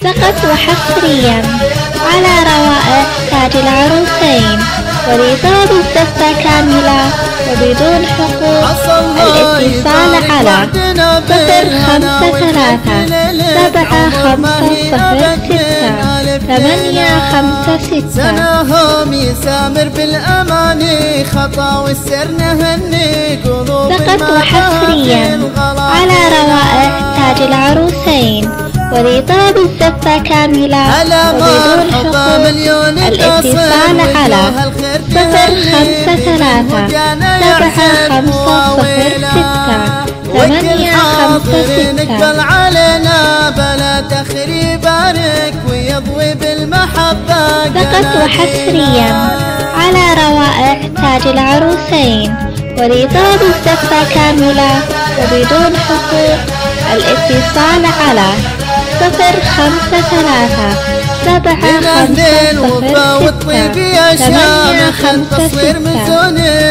فقط وحصريا على روائع تاج العروسين، ورضا بالزفة كاملة وبدون حقوق. الاتصال على 0535-750-6-856. سناهم يسامر بالأماني، خطاوي السر نهني قلوب. فقط وحصريا على روائع تاج العروسين، ورضا بالزفة كاملة وبدون حقوق. الاتصال على 0535-750-6-856. نقبل علينا بلا تخري، بارك ويضوي بالمحبة. فقط وحصريا على روائع تاج العروسين، ورضا بالزفة كاملة وبدون حقوق. الاتصال على 0535-750-6-856. تصوير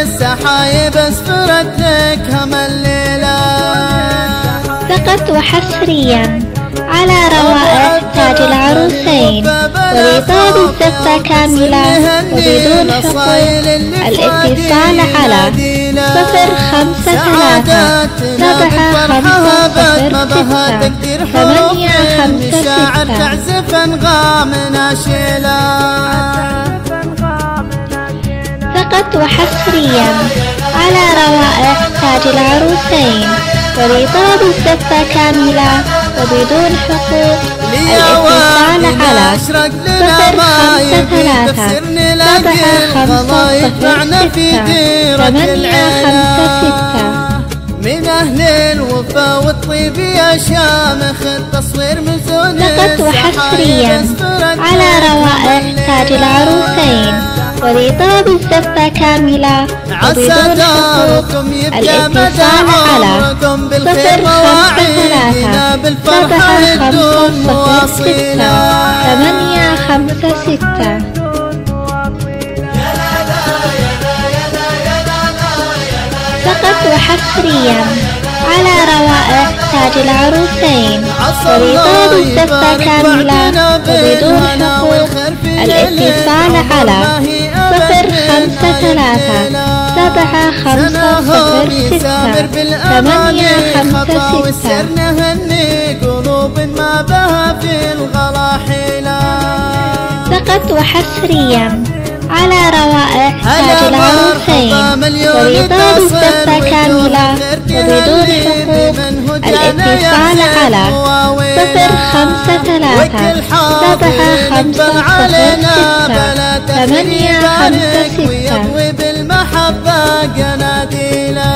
السحايب اسفرت لك هم الليلة. فقط وحصريا على روائع تاج العروسين، ورضا بالزفة كاملة وبدون حقوق. الاتصال على 0535-750-6-856. تعزف انغامنا شيلا. فقط وحصريا على روائع تاج العروسين، ورضا بالزفة كاملة وبدون حقوق. الاتصال على 0535-750-6-856. من أهل الوفا والطيب يا شامخ، التصوير مزون. فقط وحصريا على روائع تاج العروسين، ورضا بالزفة كاملة وبدون حقوق. الاتصال على 0535-750-6-856. فقط وحصريا على روائع تاج العروسين، ورضا بالزفة كاملة وبدون حقوق. الاتصال على 0535-750-6-856. نهني قلوب ما بها في الغلا حيلة. فقط وحصريا على روائع تاج العروسين، ورضا بالزفة كاملة وبدون حقوق. الاتصال على 0535-750-6-856. بالمحبة قناديلا.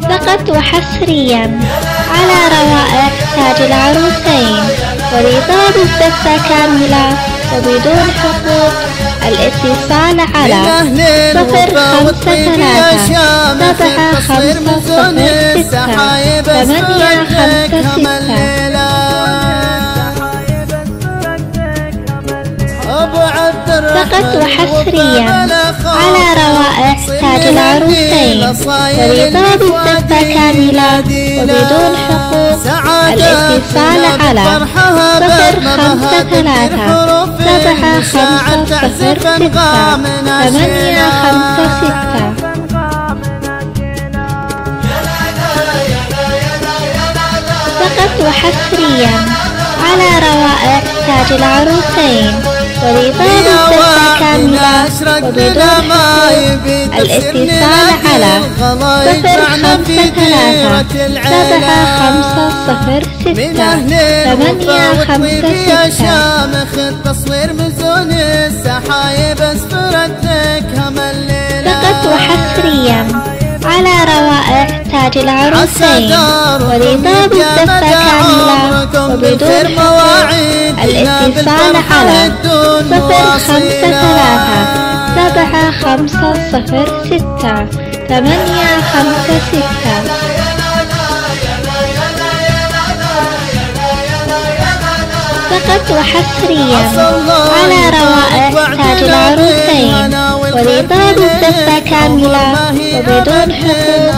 فقط وحصريا على روائع تاج العروسين، ورضا بالزفة كاملة وبدون حقوق. الاتصال على 0535-750-6-856. فقط وحصريا على روائع تاج العروسين، ورضا بالزفة كاملة وبدون حقوق. الاتصال على 0535-750-6-856. فقط وحصريا على روائع تاج العروسين، ورضا بالزفة كاملة وبدون حقوق. الاتصال على 0535-750-6-856. شامخ التصوير مزون السحايب اسفرت لك هم الليلة. فقط وحصريا على روائع تاج العروسين، ورضا بالزفة كاملة وبدون حقوق. الاتصال على 0535-750-6-856. فقط وحصريا على روائع تاج العروسين، ورضا بالزفة كاملة وبدون حقوق.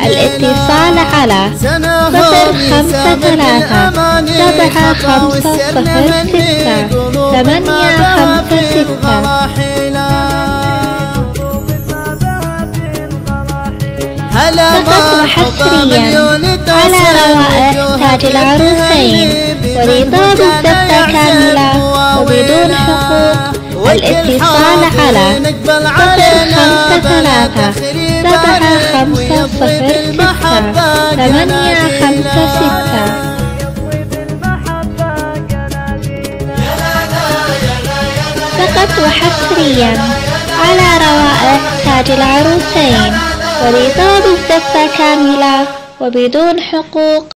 الاتصال على 05 856 فقط وحصريا على روائع تاج العروسين ورضا بالزفة كاملة وبدون حقوق. الاتصال على 0537506856. فقط وحصريا على روائع تاج العروسين ورضا بالزفة كاملة وبدون حقوق.